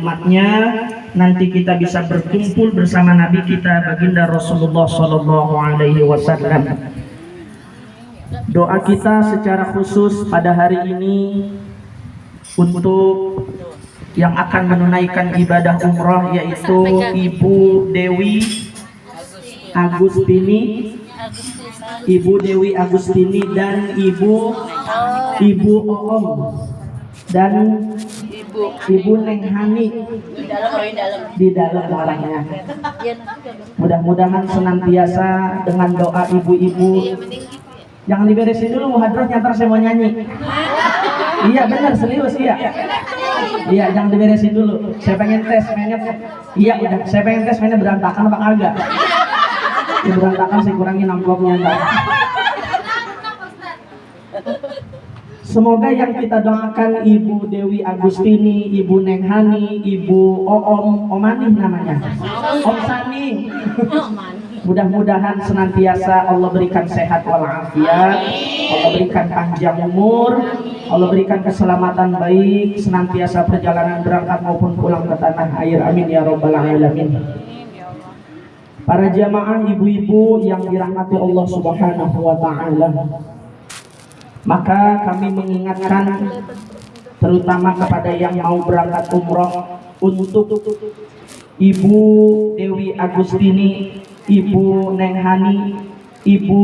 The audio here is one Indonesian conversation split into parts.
umatnya, nanti kita bisa berkumpul bersama Nabi kita baginda Rasulullah Sallallahu Alaihi Wasallam. Doa kita secara khusus pada hari ini untuk yang akan menunaikan ibadah umrah, yaitu Ibu Dewi Agustini dan Ibu Oom dan Ibu Neng Hani di dalam orangnya. Mudah-mudahan senantiasa dengan doa ibu-ibu. Jangan diberesin dulu muhadratnya, ntar saya mau nyanyi. Iya benar, serius iya. Iya, jangan diberesin dulu. Saya pengen tes mainnya. Iya udah, saya pengen tes mainnya berantakan apa kagak. Ya, berantakan saya kurangin amplopnya ntar. Semoga yang kita doakan Ibu Dewi Agustini, Ibu Neng Hani, Ibu Omani namanya, Om Sani. Mudah-mudahan senantiasa Allah berikan sehat walafiat, Allah berikan panjang umur, Allah berikan keselamatan baik, senantiasa perjalanan berangkat maupun pulang ke tanah air. Amin ya rabbal alamin. Para jamaah ibu-ibu yang dirahmati Allah Subhanahu wa taala, maka kami mengingatkan terutama kepada yang mau berangkat umroh untuk Ibu Dewi Agustini, Ibu Neng Hani, Ibu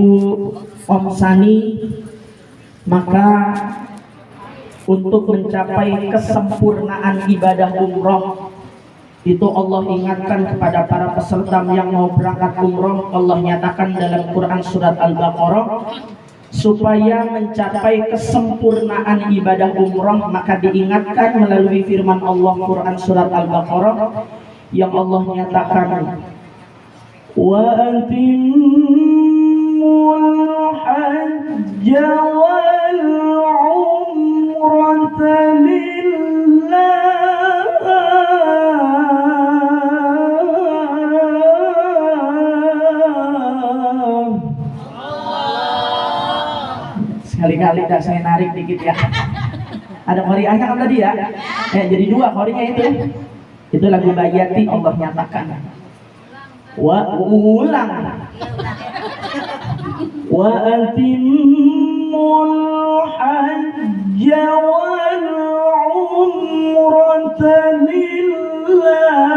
Om Sani, maka untuk mencapai kesempurnaan ibadah umroh itu Allah ingatkan kepada para peserta yang mau berangkat umroh. Allah nyatakan dalam Quran surat Al-Baqarah, supaya mencapai kesempurnaan ibadah umroh maka diingatkan melalui firman Allah Quran surat Al-Baqarah yang Allah nyatakan, wa atimmul hajja wal umrata lillah. Sekali-kali dah saya narik dikit ya. Ada qoriahnya kan tadi ya? Jadi dua qorinya itu. Itu lagu Bayati Allah nyatakan. Ulang. Wa atimmul hajja wal umrata lillah.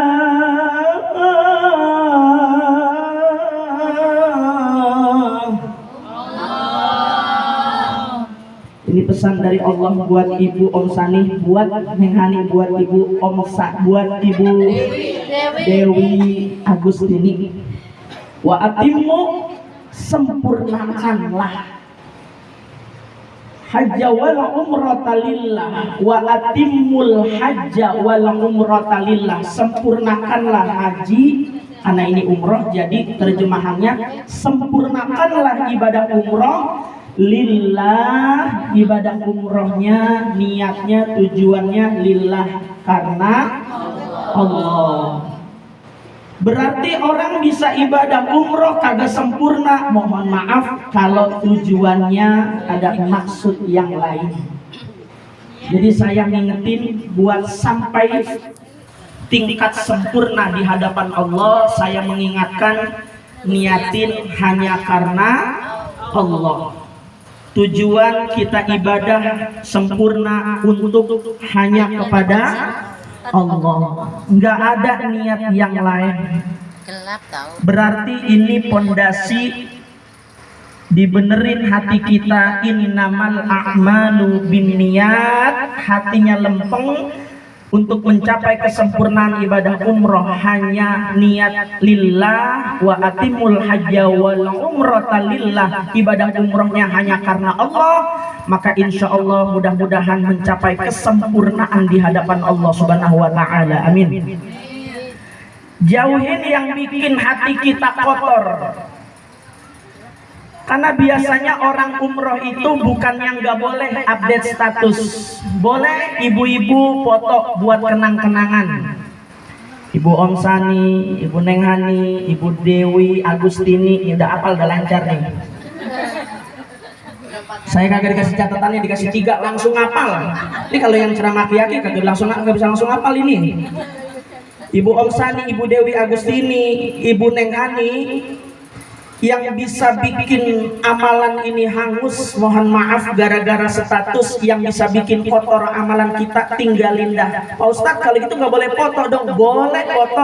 Ini pesan dari Allah buat Ibu Om Sani, buat Neng Hani, buat Ibu Om buat Ibu Dewi Agustini. Wa atimmu, sempurnakanlah hajja wal umrata lillah. Wa atimmul hajja wal umrata lillah, sempurnakanlah haji. Karena ini umroh, jadi terjemahannya sempurnakanlah ibadah umroh lillah. Ibadah umrohnya, niatnya, tujuannya lillah, karena Allah. Berarti orang bisa ibadah umroh kagak sempurna, mohon maaf kalau tujuannya ada maksud yang lain. Jadi saya ngingetin buat sampai tingkat sempurna di hadapan Allah, saya mengingatkan niatin hanya karena Allah. Tujuan kita ibadah sempurna untuk hanya kepada Allah, enggak ada niat yang lain. Berarti ini pondasi dibenerin hati kita. Innamal a'malu binniyat, hatinya lempeng untuk mencapai kesempurnaan ibadah umroh hanya niat lillah. Wa atimul hajja wal umrata lillah, ibadah umrohnya hanya karena Allah, maka insya Allah mudah-mudahan mencapai kesempurnaan di hadapan Allah Subhanahu wa ta'ala. Amin. Jauhin yang bikin hati kita kotor. Karena biasanya orang umroh itu bukan yang gak boleh update status. Boleh ibu-ibu foto buat kenang-kenangan. Ibu Om Sani, Ibu Neng Hani, Ibu Dewi Agustini, udah apal, udah lancar nih. Saya kagak dikasih catatannya, dikasih 3 langsung hafal. Ini kalau yang ceramah kiai kagak bisa langsung hafal ini. Ibu Om Sani, Ibu Dewi Agustini, Ibu Neng Hani, yang bisa bikin amalan ini hangus, mohon maaf gara-gara status, yang bisa bikin kotor amalan kita tinggalin dah. Pak Ustadz kalau gitu nggak boleh foto dong. Boleh foto,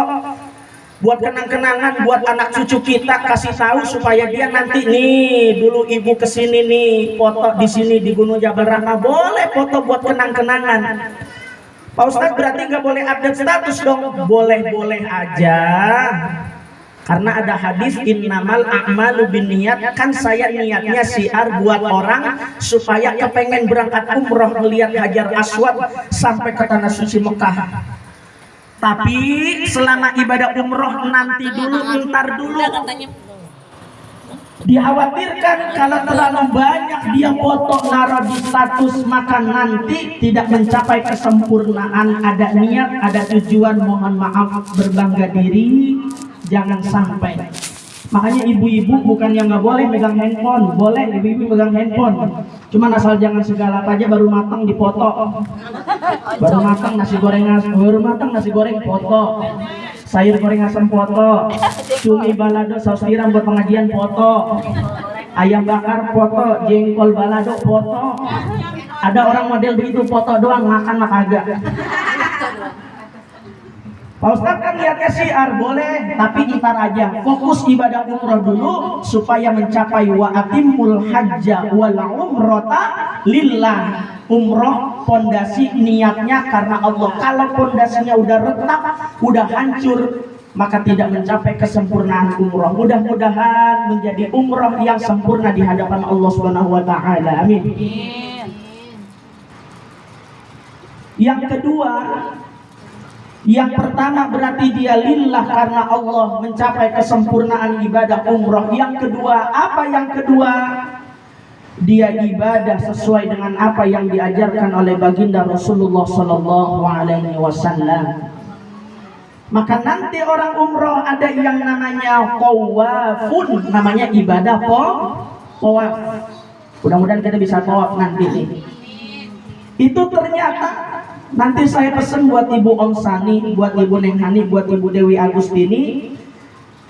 buat kenang-kenangan buat anak cucu kita, kasih tahu supaya dia nanti nih dulu ibu kesini nih foto di sini di Gunung Jabal Rahmah. Boleh foto buat kenang-kenangan. Pak Ustadz berarti nggak boleh update status dong. Boleh-boleh aja. Karena ada hadis innamal a'malu binniyat, kan saya niatnya syiar buat orang supaya kepengen berangkat umroh melihat Hajar Aswad sampai ke tanah suci Mekah. Tapi selama ibadah umroh nanti dulu, ntar dulu. Dikhawatirkan kalau terlalu banyak dia foto naruh di status, maka nanti tidak mencapai kesempurnaan. Ada niat, ada tujuan, mohon maaf berbangga diri. Jangan sampai. Makanya ibu-ibu bukan yang nggak boleh megang handphone, boleh ibu-ibu megang handphone. Cuman asal jangan segala apa aja baru matang dipoto. Baru matang nasi goreng foto. Sayur goreng asam foto. Cumi balado saus tiram buat pengajian foto. Ayam bakar foto, jengkol balado foto. Ada orang model begitu foto doang, makan mah kagak. Pak Ustadz kan lihatnya syiar, boleh, tapi ntar aja. Fokus ibadah umroh dulu supaya mencapai wa atimul hajja wal umrota lillah. Umroh pondasi niatnya karena Allah. Kalau pondasinya udah retak, udah hancur, maka tidak mencapai kesempurnaan umroh. Mudah-mudahan menjadi umroh yang sempurna di hadapan Allah Subhanahu wa taala. Amin. Yang kedua, yang pertama berarti dia lillah karena Allah, mencapai kesempurnaan ibadah umroh. Yang kedua, apa yang kedua? Dia ibadah sesuai dengan apa yang diajarkan oleh baginda Rasulullah Sallallahu Alaihi Wasallam. Maka nanti orang umroh ada yang namanya tawafun, namanya ibadah tawaf. Mudah-mudahan kita bisa tawaf nanti nih. Itu ternyata nanti saya pesan buat Ibu Om Sani, buat Ibu Neng Hani, buat Ibu Dewi Agustini.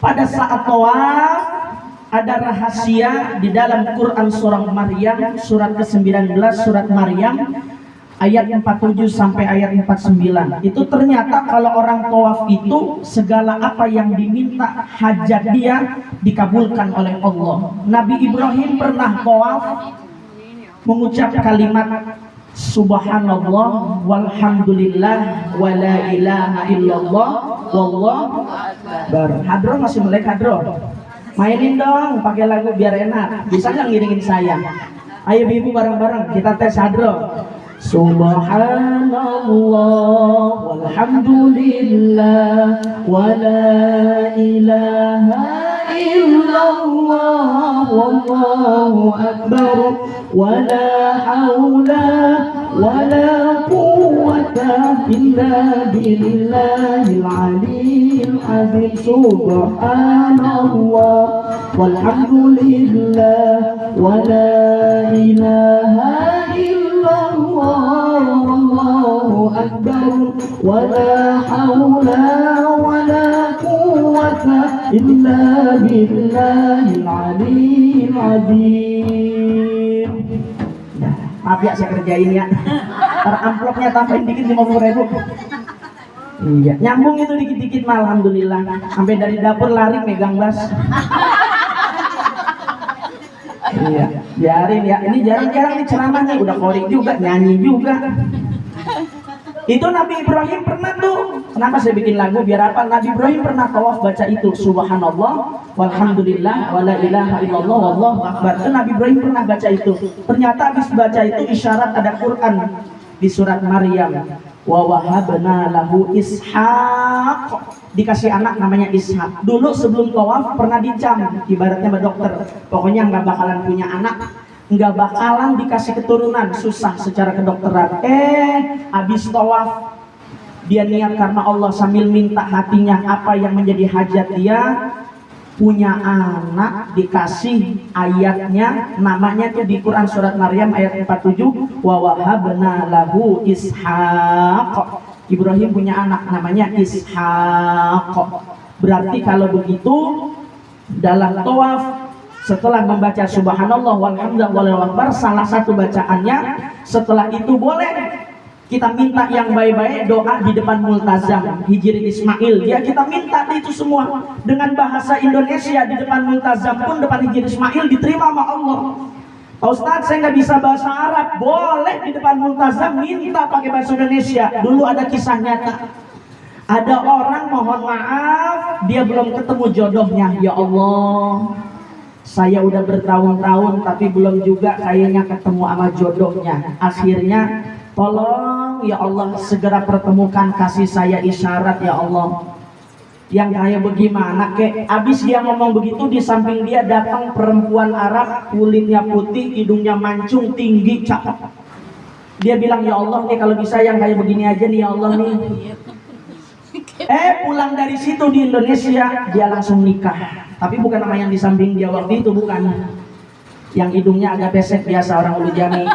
Pada saat tawaf ada rahasia di dalam Quran surah Maryam, surat ke-19 surat Maryam ayat 47 sampai ayat 49. Itu ternyata kalau orang tawaf itu segala apa yang diminta hajat dia dikabulkan oleh Allah. Nabi Ibrahim pernah tawaf mengucap kalimat Subhanallah walhamdulillah wala ilaha illallah wallahu akbar. Hadro masih melek hadro. Mainin dong pakai lagu biar enak. Bisa nggak ngiringin saya? Ayo ibu bareng-bareng kita tes hadro. Subhanallah walhamdulillah wala ilaha illallah wallahu akbar wala haula wala quwwata illa billahil aliyyil azim. Subhanallah walhamdulillah wala ilaha illallah wallahu akbar wala haula wala quwwata illa billahil aliyyil azim. Maaf ya saya kerjain ya. Ntar amplopnya tambahin dikit 50.000. Iya, nyambung itu dikit-dikit mah alhamdulillah. Sampai dari dapur lari megang bass. Iya, biarin ya. Ini jarang-jarang nih ceramahnya, udah korik juga, nyanyi juga. Itu Nabi Ibrahim pernah tuh. Kenapa saya bikin lagu biar apa? Nabi Ibrahim pernah tawaf baca itu Subhanallah walhamdulillah wala ilaha illallah wallahu akbar. Itu Nabi Ibrahim pernah baca itu. Ternyata habis baca itu isyarat ada Quran di surat Maryam. Wa wahabna lahu Ishaq. Dikasih anak namanya Ishaq. Dulu sebelum tawaf pernah dicam, ibaratnya dokter. Pokoknya nggak bakalan punya anak, nggak bakalan dikasih keturunan, susah secara kedokteran. Habis tawaf dia niat karena Allah sambil minta hatinya apa yang menjadi hajat dia. punya anak dikasih ayatnya, namanya tuh di Quran surat Maryam ayat 47, wa wahabna lahu Ishaq. Ibrahim punya anak namanya Ishaq. Berarti kalau begitu dalam tawaf setelah membaca subhanallah walhamdulillah wallahu akbar, salah satu bacaannya setelah itu boleh kita minta yang baik-baik, doa di depan multazam Hijri Ismail. Ya kita minta itu semua dengan bahasa Indonesia di depan multazam pun, depan Hijri Ismail diterima sama Allah. Pak Ustadz, saya nggak bisa bahasa Arab, boleh di depan multazam minta pakai bahasa Indonesia. Dulu ada kisah nyata. Ada orang mohon maaf, dia belum ketemu jodohnya. Ya Allah, saya udah bertahun-tahun tapi belum juga kayaknya ketemu sama jodohnya. Akhirnya tolong ya Allah segera pertemukan, kasih saya isyarat ya Allah. Yang kayak bagaimana kek? Abis dia ngomong begitu, di samping dia datang perempuan Arab, kulitnya putih, hidungnya mancung, tinggi, cakep. Dia bilang, ya Allah nih kalau bisa yang kayak begini aja nih ya Allah nih. Pulang dari situ di Indonesia dia langsung nikah. Tapi bukan sama yang di samping dia waktu itu, bukan. Yang hidungnya agak pesek biasa orang Ulu Jami.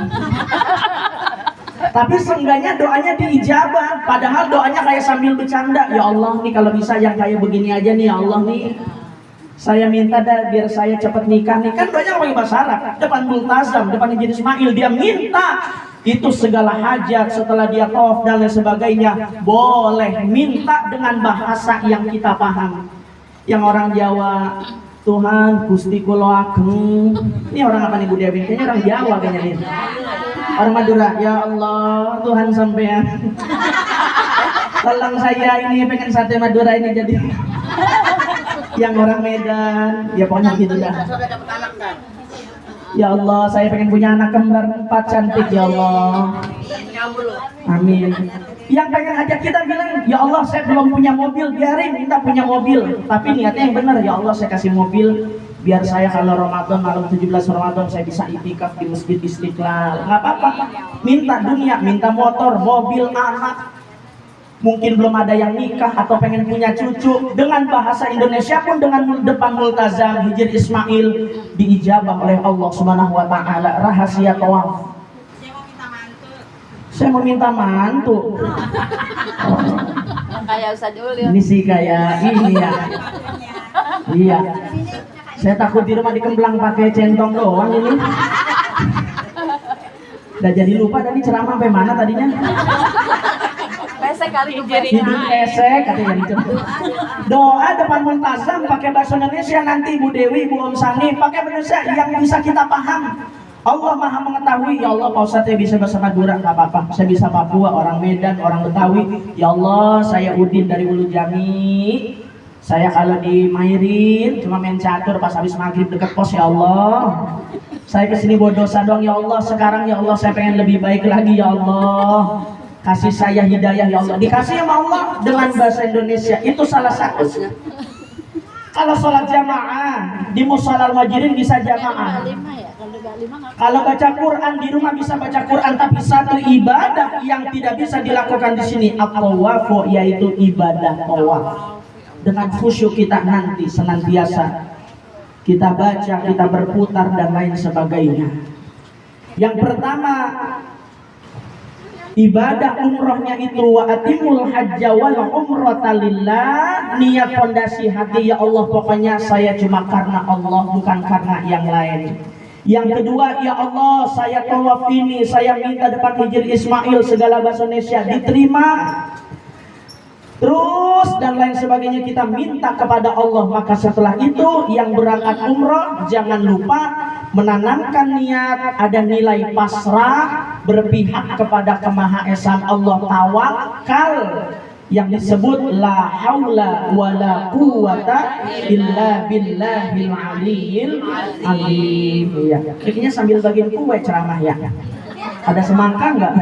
Tapi seenggaknya doanya diijabah. Padahal doanya kayak sambil bercanda. Ya Allah nih kalau bisa yang kayak begini aja nih ya Allah nih. Saya minta dah biar saya cepat nikah nih. Kan doanya pakai bahasa Arab. Depan multazam, depan Hijri Ismail. Dia minta itu segala hajat setelah dia tawaf dan lain sebagainya. Boleh minta dengan bahasa yang kita paham. Yang orang Jawa, Tuhan Gusti Kulo Ageng. Ini orang apa nih Bu Dewi? Kayaknya orang Jawa kayaknya nih. Orang Madura, ya Allah Tuhan sampean. Tolong saya ini pengen sate Madura ini jadi. Yang orang Medan, ya pokoknya gitu dah. Ya Allah, saya pengen punya anak kembar 4 cantik ya Allah. Amin. Yang pengen ajak kita bilang, ya Allah saya belum punya mobil, biarin kita punya mobil. Tapi niatnya yang benar, ya Allah saya kasih mobil biar saya kalau Ramadan, malam 17 Ramadan saya bisa itikaf di Masjid Istiqlal. Nggak apa-apa, minta dunia, minta motor, mobil, anak. Mungkin belum ada yang nikah atau pengen punya cucu. Dengan bahasa Indonesia pun dengan depan multazam Hijri Ismail diijabah oleh Allah Subhanahu wa taala. Rahasia tawaf. Saya mau minta mantu. Kayak Ustaz Ulil. Ini sih kayak ini ya. Iya. Saya takut di rumah dikemblang pakai centong doang ini. Udah jadi lupa tadi ceramah sampai mana tadinya? Pesek kali Hijri. Hidung pesek katanya dicentuh. Doa depan multazam pakai bahasa Indonesia nanti Bu Dewi, Bu Om Sani pakai Indonesia yang bisa kita paham. Allah Maha mengetahui. Ya Allah Pak Ustadz saya bisa bahasa Madura, nggak apa-apa. Saya bisa Papua, orang Medan, orang Betawi. Ya Allah saya Udin dari Ulu Jami. Saya kalau di Mairin cuma main catur pas habis maghrib deket pos ya Allah. Saya kesini bawa dosa doang ya Allah. Sekarang ya Allah saya pengen lebih baik lagi ya Allah. Kasih saya hidayah ya Allah. Dikasih sama Allah dengan bahasa Indonesia. Itu salah satu. Kalau sholat jamaah di Mushola Al-Muhajirin bisa jamaah. Kalau baca Quran di rumah bisa baca Quran. Tapi satu ibadah yang tidak bisa dilakukan di sini at-tawafu, yaitu ibadah tawaf. Dengan khusyuk kita nanti senantiasa kita baca, kita berputar dan lain sebagainya. Yang pertama ibadah umrohnya itu wa atimul hajja wal umrata lillah. Niat fondasi hati ya Allah pokoknya saya cuma karena Allah bukan karena yang lain. Yang kedua ya Allah saya tawaf ini saya minta depan Hijri Ismail segala bahasa Indonesia diterima. Terus dan lain sebagainya kita minta kepada Allah. Maka setelah itu yang berangkat umroh jangan lupa menanamkan niat ada nilai pasrah, berpihak kepada kemahaesaan Allah, tawakal yang disebut la haula wala quwata illa billahil aliyil azim. Ya, kayaknya sambil bagian kue ceramah ya. Ada semangka enggak?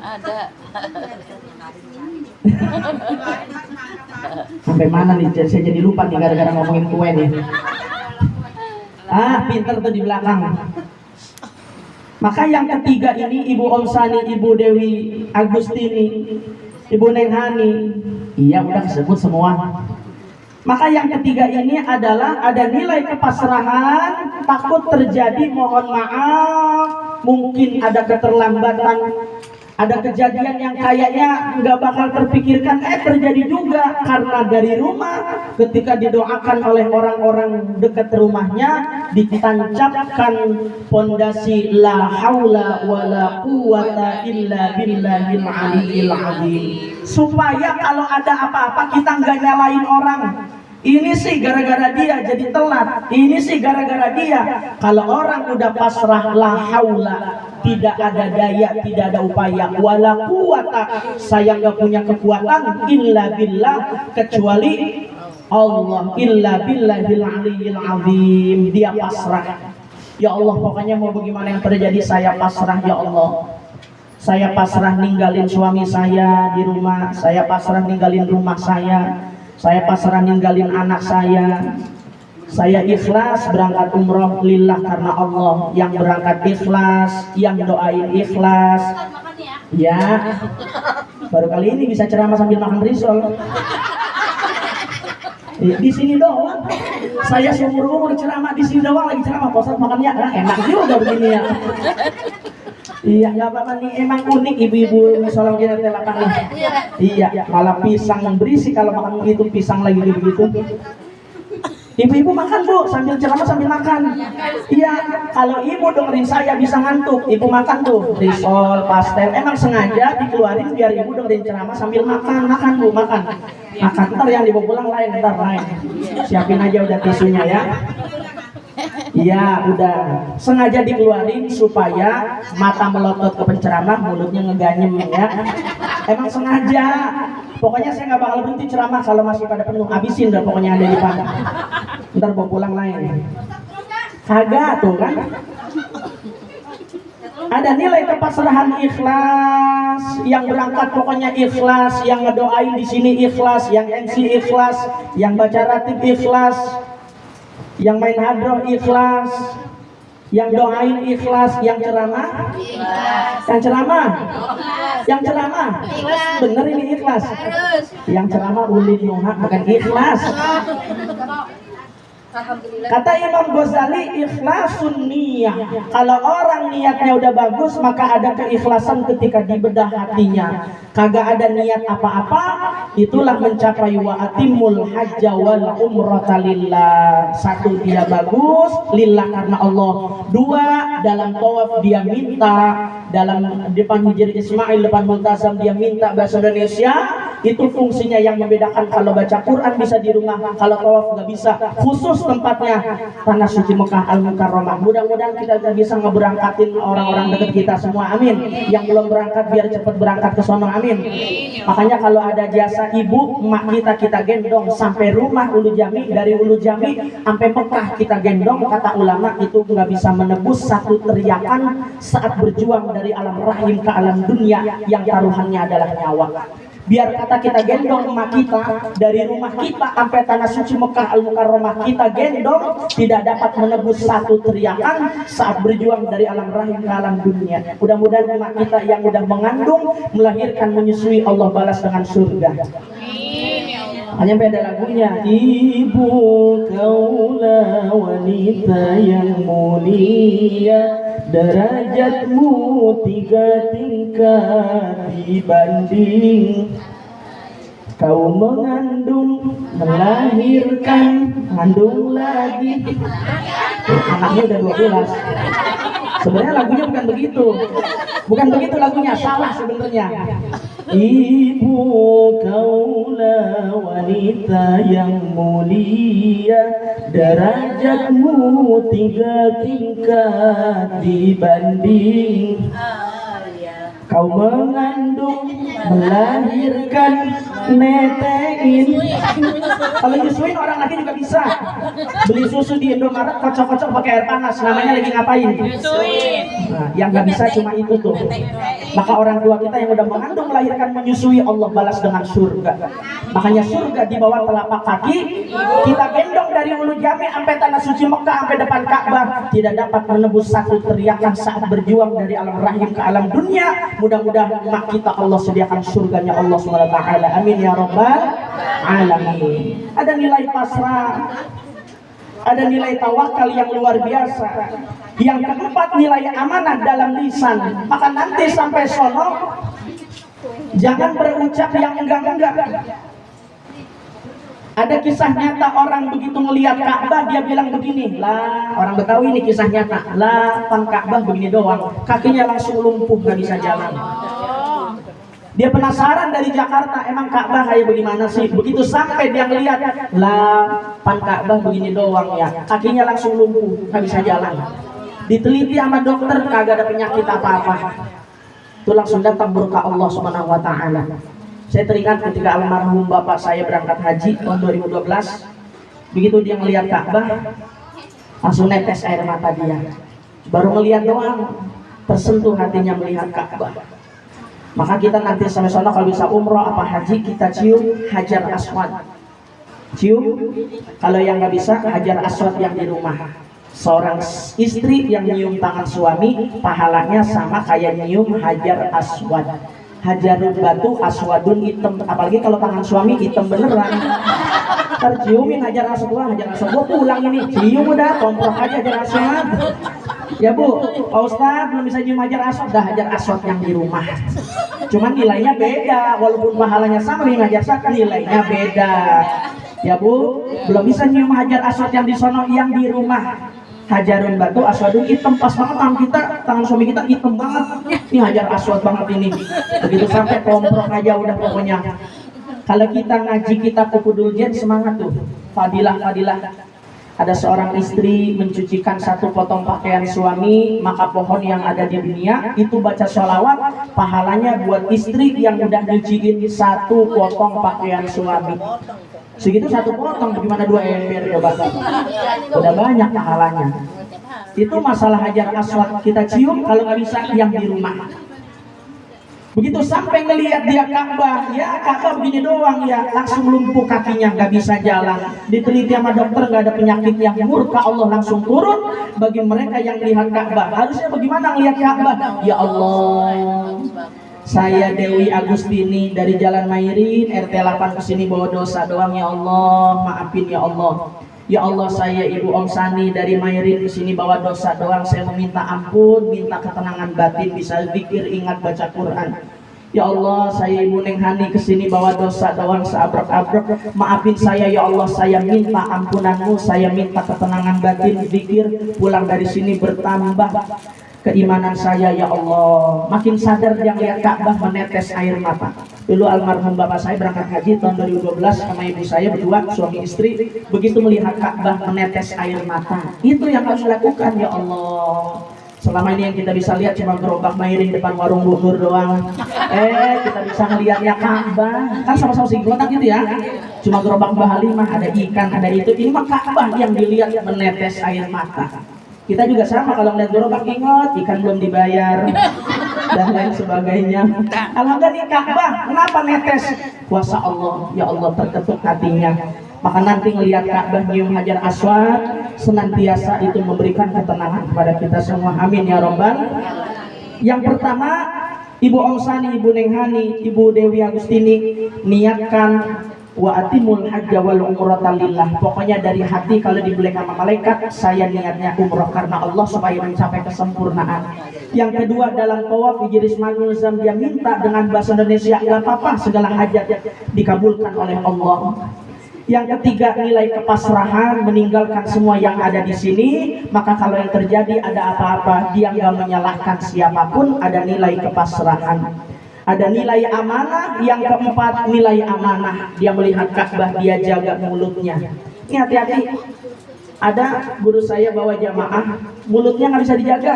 Ada. Sampai mana nih? Saya jadi lupa nih gara-gara ngomongin kue nih. Pinter tuh di belakang. Maka yang ketiga ini Ibu Om Sani, Ibu Dewi Agustini, Ibu Neng Hani. Iya udah disebut semua. Maka yang ketiga ini adalah ada nilai kepasrahan, takut terjadi mohon maaf, mungkin ada keterlambatan, ada kejadian yang kayaknya nggak bakal terpikirkan, terjadi juga karena dari rumah ketika didoakan oleh orang-orang dekat rumahnya ditancapkan pondasi la haula wala quwata illa billahil aliyil azim, supaya kalau ada apa-apa kita nggak nyalain orang. Ini sih gara-gara dia jadi telat. Ini sih gara-gara dia. Kalau orang udah pasrah la haula, tidak ada daya, tidak ada upaya, wala quwata, saya nggak punya kekuatan illa billah, kecuali Allah, illa billahil aliyil azim. Dia pasrah. Ya Allah, pokoknya mau bagaimana yang terjadi saya pasrah ya Allah. Saya pasrah ninggalin suami saya di rumah, saya pasrah ninggalin rumah saya pasrah ninggalin anak saya ikhlas berangkat umroh lillah karena Allah, yang berangkat ikhlas, yang doain ikhlas. Ya, baru kali ini bisa ceramah sambil makan risol. Di sini doang. Saya seumur-umur ceramah di sini doang, lagi ceramah Pak Ustadz makannya enak juga begini ya. Iya, nggak apa-apa nih, emang unik ibu-ibu misalnya kita telakan nih. Iya, malah pisang berisik kalau makan begitu, pisang lagi begitu. Ibu-ibu makan Bu, sambil ceramah sambil makan. Iya, kalau ibu dengerin saya bisa ngantuk. Ibu makan tuh, risol, pastel. Emang sengaja dikeluarin biar ibu dengerin ceramah sambil makan. Makan Bu, makan. Makan, ntar yang dibawa pulang lain, ntar lain. Siapin aja udah tisunya ya. Iya, udah sengaja dikeluarin supaya mata melotot ke penceramah, mulutnya ngeganyem ya. Emang sengaja. Pokoknya saya nggak bakal berhenti ceramah kalau masih pada penuh. Habisin dah pokoknya ada di pada. Ntar bawa pulang lain. Kagak tuh kan. Ada nilai kepasrahan ikhlas, yang berangkat pokoknya ikhlas, yang ngedoain di sini ikhlas, yang MC ikhlas, yang baca ratib ikhlas, yang main hadroh ikhlas, yang doain ikhlas, yang ceramah ikhlas. Yang ceramah bener ini ikhlas. Yang ceramah ulil nuha bukan ikhlas. Kata Imam Ghazali, ikhlasun niyah. Kalau orang niatnya udah bagus, maka ada keikhlasan ketika dibedah hatinya. Kagak ada niat apa-apa, itulah mencapai wa atimul hajja wal umrata lillah. Satu, dia bagus lillah karena Allah. Dua, dalam tawaf dia minta, dalam depan Hijri Ismail, depan Multazam dia minta bahasa Indonesia. Itu fungsinya yang membedakan. Kalau baca Quran bisa di rumah, kalau tawaf nggak bisa. Khusus tempatnya tanah suci Mekah Al-Mukarramah. Mudah-mudahan kita bisa ngeberangkatin orang-orang dekat kita semua, amin. Yang belum berangkat biar cepat berangkat ke sono, amin. Makanya kalau ada jasa ibu emak kita gendong sampai rumah Ulu Jami, dari Ulu Jami sampai Mekah kita gendong. Kata ulama itu nggak bisa menebus satu teriakan saat berjuang dari alam rahim ke alam dunia yang taruhannya adalah nyawa. Biar kata kita gendong emak kita dari rumah kita sampai tanah suci Mekah Al-Mukarramah, kita gendong tidak dapat menebus satu teriakan saat berjuang dari alam rahim ke alam dunia. Mudah-mudahan emak kita yang udah mengandung, melahirkan, menyusui, Allah balas dengan surga. Hanya beda lagunya. Ibu kaulah wanita yang mulia, derajatmu 3 tingkat dibanding kau mengandung, melahirkan, mengandung lagi. Anaknya udah 12. Sebenarnya lagunya bukan begitu. Bukan begitu lagunya, salah sebenarnya. Ibu kaulah wanita yang mulia, derajatmu 3 tingkat dibanding kau mengandung, melahirkan, netein. Kalau nyusuin orang laki juga bisa. Beli susu di Indomaret, kocok-kocok pakai air panas. Namanya lagi ngapain? Nyusuin. Nah, yang nggak bisa cuma itu tuh. Maka orang tua kita yang udah mengandung, melahirkan, menyusui, Allah balas dengan surga. Makanya surga di bawah telapak kaki. Kita gendong dari Ulu Jami sampai tanah suci Mekah sampai depan Ka'bah tidak dapat menebus satu teriakan saat berjuang dari alam rahim ke alam dunia. Mudah-mudahan mak kita Allah sediakan surganya Allah SWT. Amin ya rabbal alamin. Ada nilai pasrah, ada nilai tawakal yang luar biasa. Yang keempat, nilai amanah dalam lisan. Maka nanti sampai sono jangan berucap yang enggak-enggak. Ada kisah nyata orang begitu melihat Ka'bah dia bilang begini, lah orang Betawi ini kisah nyata, lah pan Ka'bah begini doang, kakinya langsung lumpuh gak bisa jalan. Dia penasaran dari Jakarta, emang Ka'bah kayak bagaimana sih? Begitu sampai dia ngelihat, lah pan Ka'bah begini doang ya, kakinya langsung lumpuh gak bisa jalan. Diteliti sama dokter kagak ada penyakit apa-apa. Itu langsung datang berkah Allah Subhanahu wa taala. Saya teringat ketika almarhum bapak saya berangkat haji tahun 2012. Begitu dia melihat Ka'bah, langsung netes air mata dia. Baru melihat doang, tersentuh hatinya melihat Ka'bah. Maka kita nanti sampai sana kalau bisa umroh apa haji, kita cium Hajar Aswad. Cium, kalau yang nggak bisa Hajar Aswad yang di rumah. Seorang istri yang nyium tangan suami, pahalanya sama kayak nyium Hajar Aswad. Hajarun batu, aswadun hitam. Apalagi kalau tangan suami hitam beneran. Terciumin Hajar Aswad, Hajar Aswad. Gua pulang ini, cium udah, komprok aja Hajar Aswad. Ya Bu, Pak Ustadz belum bisa nyium Hajar Aswad, dah Hajar Aswad yang di rumah. Cuman nilainya beda, walaupun pahalanya sama dengan Hajar Aswad, nilainya beda. Ya Bu, belum bisa nyium Hajar Aswad yang di sono, yang di rumah. Hajarun batu, aswadun hitam, pas banget tangan kita, tangan suami kita hitam banget. Ini Hajar Aswad banget ini. Begitu sampai komprok aja udah pokoknya. Kalau kita ngaji kita kukudul jen semangat tuh. Fadilah. Ada seorang istri mencucikan satu potong pakaian suami, maka pohon yang ada di dunia itu baca sholawat, pahalanya buat istri yang udah nyuciin satu potong pakaian suami. Segitu satu potong, bagaimana 2 ember coba? Udah banyak pahalanya. Itu masalah Hajar Aswad kita cium, kalau nggak bisa yang di rumah. Begitu sampai ngelihat dia Ka'bah, ya Ka'bah begini doang ya, langsung lumpuh kakinya, nggak bisa jalan. Diteliti sama dokter nggak ada penyakit yang murka Allah langsung turun bagi mereka yang lihat Ka'bah. Harusnya bagaimana ngelihat Ka'bah? Ya Allah, saya Dewi Agustini dari Jalan Mairin RT 8 kesini bawa dosa doang ya Allah, maafin ya Allah. Ya Allah, saya Ibu Om Sani dari Mairin kesini bawa dosa doang, saya meminta ampun, minta ketenangan batin, bisa zikir, ingat baca Quran. Ya Allah, saya Ibu Neng Hani kesini bawa dosa doang seabrek-abrek, maafin saya ya Allah, saya minta ampunanmu, saya minta ketenangan batin, zikir, pulang dari sini bertambah keimanan saya ya Allah. Makin sadar dia lihat Ka'bah menetes air mata. Dulu almarhum bapak saya berangkat haji tahun 2012 sama ibu saya berdua suami istri, begitu melihat Ka'bah menetes air mata. Itu yang harus dilakukan ya Allah. Selama ini yang kita bisa lihat cuma gerobak Mairin depan warung bubur doang. Kita bisa ngelihatnya Ka'bah. Kan sama-sama singgotak gitu ya. Cuma gerobak Mbah Halimah, ada ikan, ada itu. Ini mah Ka'bah yang dilihat menetes air mata. Kita juga sama kalau melihat gerobak, ingat ikan belum dibayar dan lain sebagainya. Alhamdulillah Ka'bah, kenapa netes? Kuasa Allah, ya Allah terketuk hatinya. Maka nanti ngelihat Ka'bah nyium Hajar Aswad, senantiasa itu memberikan ketenangan kepada kita semua. Amin ya Rabbal. Yang pertama, Ibu Om Sani, Ibu Neng Hani, Ibu Dewi Agustini niatkan wa atimul hajja wal umrata lillah. Pokoknya dari hati kalau dibeli sama malaikat, saya niatnya umroh karena Allah supaya mencapai kesempurnaan. Yang kedua, dalam tawaf Ijris Manuzam dia minta dengan bahasa Indonesia, nggak apa-apa, segala hajat dikabulkan oleh Allah. Yang ketiga, nilai kepasrahan, meninggalkan semua yang ada di sini. Maka kalau yang terjadi ada apa-apa, dia nggak menyalahkan siapapun, ada nilai kepasrahan. Ada nilai amanah. Yang keempat, nilai amanah. Dia melihat Ka'bah, dia jaga mulutnya. Ini hati-hati. Ada guru saya bawa jamaah, mulutnya nggak bisa dijaga.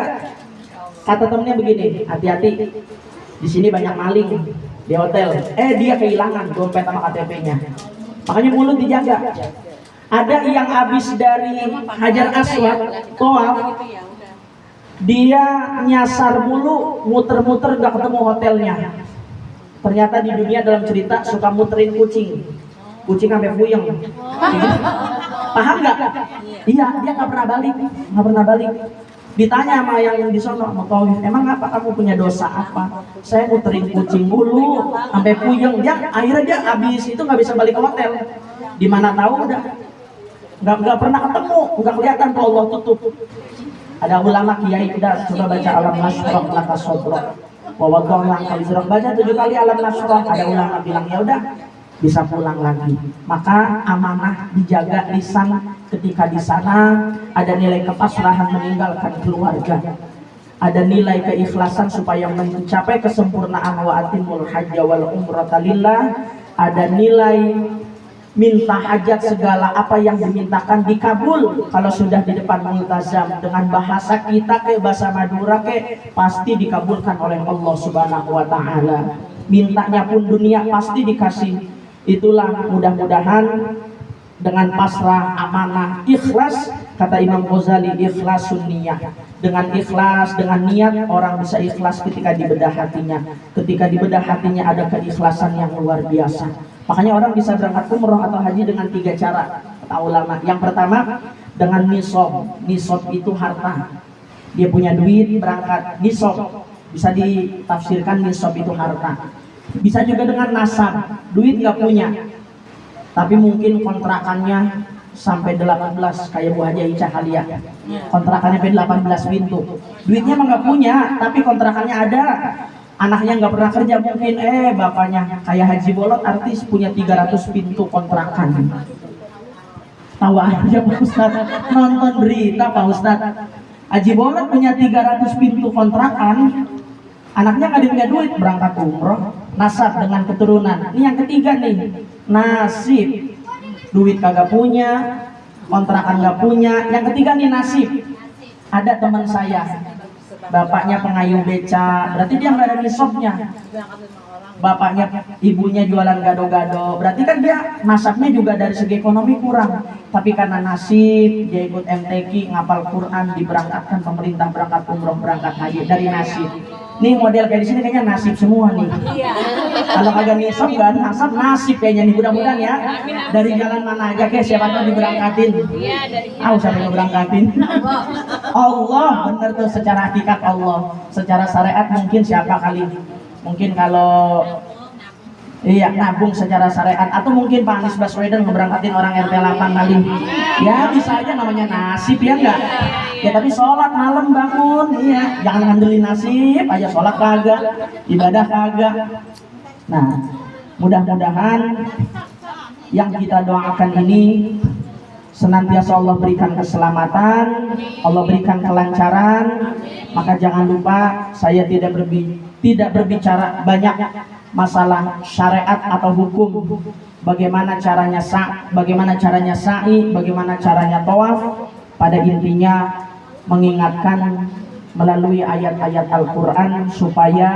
Kata temennya begini, hati-hati. Di sini banyak maling di hotel. Dia kehilangan dompet sama KTP-nya. Makanya mulut dijaga. Ada yang habis dari Hajar Aswad, tawaf, dia nyasar mulu, muter-muter gak ketemu hotelnya. Ternyata di dunia dalam cerita suka muterin kucing sampai puyeng. Paham nggak? Iya, dia nggak pernah balik, nggak pernah balik. Ditanya sama yang di sono, Mutawif, emang apa kamu punya dosa apa? Saya muterin kucing mulu, sampai puyeng. Akhirnya dia habis itu nggak bisa balik ke hotel. Di mana tahu udah nggak pernah ketemu, nggak kelihatan tuh Allah tutup. Ada ulama kiai udah coba baca alam nasroh laka sodroh, wawaddoh kali surah, baca 7 kali alam nasroh. Ada ulama bilang ya udah bisa pulang lagi. Maka amanah dijaga lisan ketika di sana, ada nilai kepasrahan meninggalkan keluarga, ada nilai keikhlasan supaya mencapai kesempurnaan wa atimul hajja wal umrata lillah, ada nilai minta hajat segala apa yang dimintakan dikabul kalau sudah di depan multazam. Dengan bahasa kita ke bahasa Madura ke pasti dikabulkan oleh Allah Subhanahu wa taala. Mintanya pun dunia pasti dikasih. Itulah mudah-mudahan dengan pasrah, amanah, ikhlas, kata Imam Ghazali, ikhlasun niyah. Dengan ikhlas, dengan niat orang bisa ikhlas ketika dibedah hatinya. Ketika dibedah hatinya ada keikhlasan yang luar biasa. Makanya orang bisa berangkat umroh atau haji dengan 3 cara, kata ulama. Yang pertama dengan nisob. Nisob itu harta. Dia punya duit berangkat. Nisob bisa ditafsirkan nisob itu harta. Bisa juga dengan nasab, duit nggak punya, tapi mungkin kontrakannya sampai 18 kayak Bu Haji Ica kali ya. Kontrakannya sampai 18 pintu. Duitnya emang nggak punya, tapi kontrakannya ada. Anaknya nggak pernah kerja mungkin, bapaknya kayak Haji Bolot artis punya 300 pintu kontrakan. Tahu aja Pak Ustadz, nonton berita Pak Ustadz. Haji Bolot punya 300 pintu kontrakan, anaknya nggak punya duit berangkat umroh. Nasab dengan keturunan. Ini yang ketiga nih, nasib. Duit kagak punya, kontrakan nggak punya. Yang ketiga nih nasib. Ada teman saya, bapaknya pengayuh beca, berarti dia nggak ada nisabnya. Bapaknya, ibunya jualan gado-gado, berarti kan dia nasabnya juga dari segi ekonomi kurang. Tapi karena nasib, dia ikut MTQ, ngapal Quran, diberangkatkan pemerintah berangkat umroh, berangkat haji dari nasib. Nih model kayak di sini kayaknya nasib semua nih. Kalau kagak nisab nggak ada nasib kayaknya nih. Mudah-mudahan ya dari jalan mana aja kayak siapa tahu diberangkatin. Siapa yang berangkatin? Allah bener tuh, secara hakikat Allah. Secara syariat mungkin siapa kali? Mungkin kalau nabung secara syariat, atau mungkin Pak Anies Baswedan ngeberangkatin orang RT 8 kali. Ya bisa aja namanya nasib ya enggak? Ya tapi sholat malam bangun, jangan ngandelin nasib aja, sholat kagak, ibadah kagak. Nah, mudah-mudahan yang kita doakan ini senantiasa Allah berikan keselamatan, Allah berikan kelancaran. Maka jangan lupa saya tidak berbicara banyak masalah syariat atau hukum, bagaimana caranya bagaimana sa'i, bagaimana caranya tawaf. Pada intinya mengingatkan melalui ayat-ayat Al-Quran supaya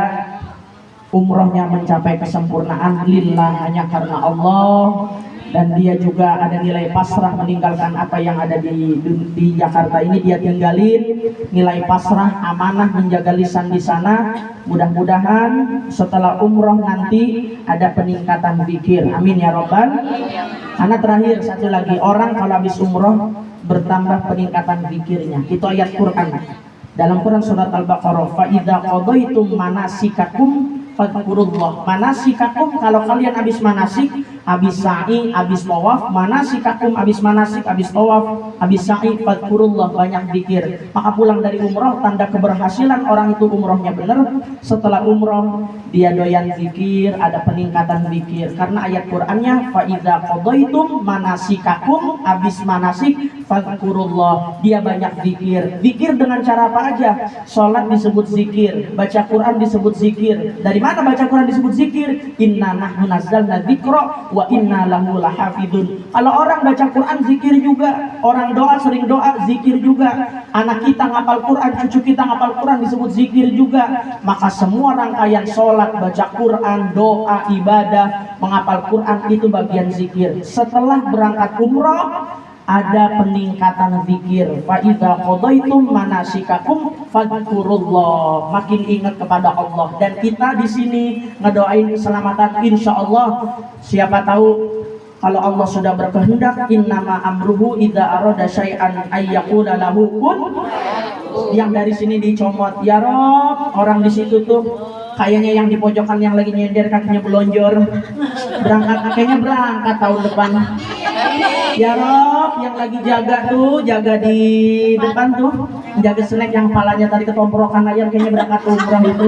umrohnya mencapai kesempurnaan lillah, hanya karena Allah. Dan dia juga ada nilai pasrah, meninggalkan apa yang ada di Jakarta ini dia tinggalin. Nilai pasrah, amanah, menjaga lisan di sana. Mudah-mudahan setelah umroh nanti ada peningkatan zikir. Amin ya robbal. Karena terakhir satu lagi, orang kalau habis umroh bertambah peningkatan zikirnya. Itu ayat Quran. Dalam Quran surat Al-Baqarah, fa idza qadaitum manasikakum fadhkurullah. Manasikakum, kalau kalian habis manasik, habis sa'i, habis tawaf, manasikakum, habis manasik, habis tawaf, habis sa'i, fadhkurullah, banyak zikir. Maka pulang dari umroh tanda keberhasilan orang itu umrohnya benar. Setelah umroh dia doyan zikir, ada peningkatan zikir. Karena ayat Qur'annya fa idza qadaitum manasikakum, habis manasik, fadhkurullah, dia banyak zikir. Zikir dengan cara apa aja? Sholat disebut zikir, baca Quran disebut zikir. Dari mana baca Quran disebut zikir? Inna nahnu nazzalna dzikra wa inna lahu lahafidun. Kalau orang baca Quran zikir juga, orang doa sering doa zikir juga, anak kita ngapal Quran, cucu kita ngapal Quran disebut zikir juga. Maka semua rangkaian sholat, baca Quran, doa, ibadah, menghafal Quran itu bagian zikir. Setelah berangkat umroh ada peningkatan zikir. Fa idza qadaitum manasikakum fadhkurullah, makin ingat kepada Allah. Dan kita di sini ngedoain keselamatan, insya Allah. Siapa tahu Kalau Allah sudah berkehendak, innama amruhu idza arada syai'an ayyaqula lahu kun. Yang dari sini dicomot, ya Rob, orang di situ tuh kayaknya yang di pojokan yang lagi nyender kakinya belonjor, berangkat kayaknya berangkat tahun depan. Ya Rob, yang lagi jaga tuh, jaga di depan tuh, jaga snack yang palanya tadi ketomprokan ayam kayaknya berangkat umroh itu.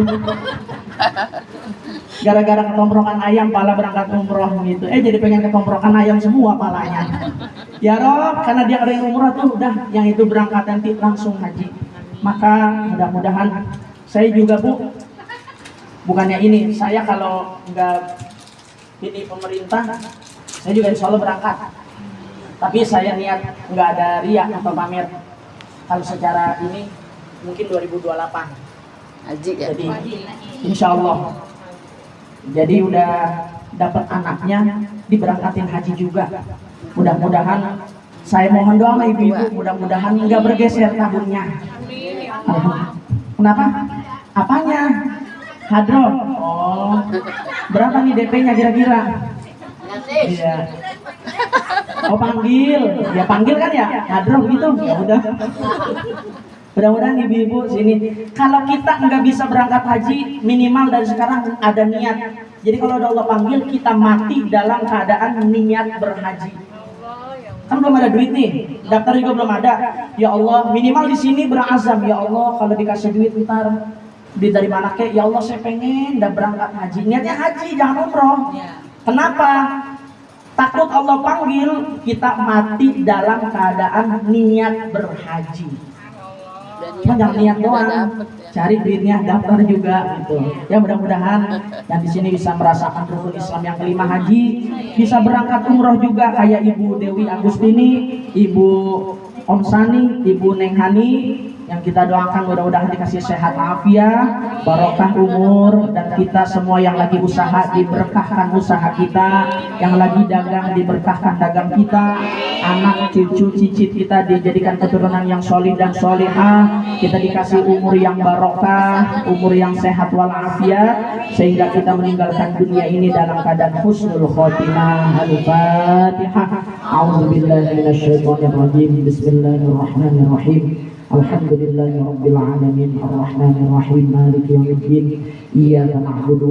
Gara-gara ketomprokan ayam pala berangkat umroh gitu. Jadi pengen ketomprokan ayam semua palanya. Ya Rob, karena dia ada umroh tuh udah yang itu berangkat nanti langsung haji. Maka mudah-mudahan saya juga Bu, bukannya ini, saya kalau nggak ini pemerintah, saya juga insya Allah berangkat. Tapi saya niat nggak ada riak atau pamer. Kalau secara ini mungkin 2028 Haji ya. jadi insya Allah. Jadi udah dapat anaknya diberangkatin haji juga. Mudah-mudahan, saya mohon doa sama ibu-ibu, mudah-mudahan nggak bergeser tahunnya. Kenapa? Apanya? Hadro. Oh, berapa nih DP-nya kira-kira? Iya. Oh panggil, ya panggil kan ya, hadro gitu. Ya udah. Mudah-mudahan ibu-ibu sini, kalau kita nggak bisa berangkat haji, minimal dari sekarang ada niat. Jadi kalau ada Allah panggil, kita mati dalam keadaan niat berhaji. Kan belum ada duit nih, daftar juga belum ada. Ya Allah, minimal di sini berazam, ya Allah kalau dikasih duit ntar duit dari mana kek? Ya Allah saya pengen dah berangkat haji. Niatnya haji, jangan umroh. Kenapa? Takut Allah panggil kita mati dalam keadaan niat berhaji. Cuma jangan niat doang, cari duitnya, daftar juga gitu. Ya mudah-mudahan yang di sini bisa merasakan rukun Islam yang kelima haji, bisa berangkat umroh juga kayak Ibu Dewi Agustini, Ibu Om Sani, Ibu Neng Hani, yang kita doakan mudah-mudahan dikasih sehat afiat, barokah umur, dan kita semua yang lagi usaha diberkahkan usaha kita, yang lagi dagang diberkahkan dagang kita, anak cucu cicit kita dijadikan keturunan yang solih dan solihah, kita dikasih umur yang barokah, umur yang sehat walafiat, sehingga kita meninggalkan dunia ini dalam keadaan husnul khotimah. Al-Fatihah. A'udzubillahi minasyaitonirrajim. Bismillahirrahmanirrahim. Alhamdulillahi rabbil alamin, arrahmanir rahim, maliki yaumiddin, iyyaka na'budu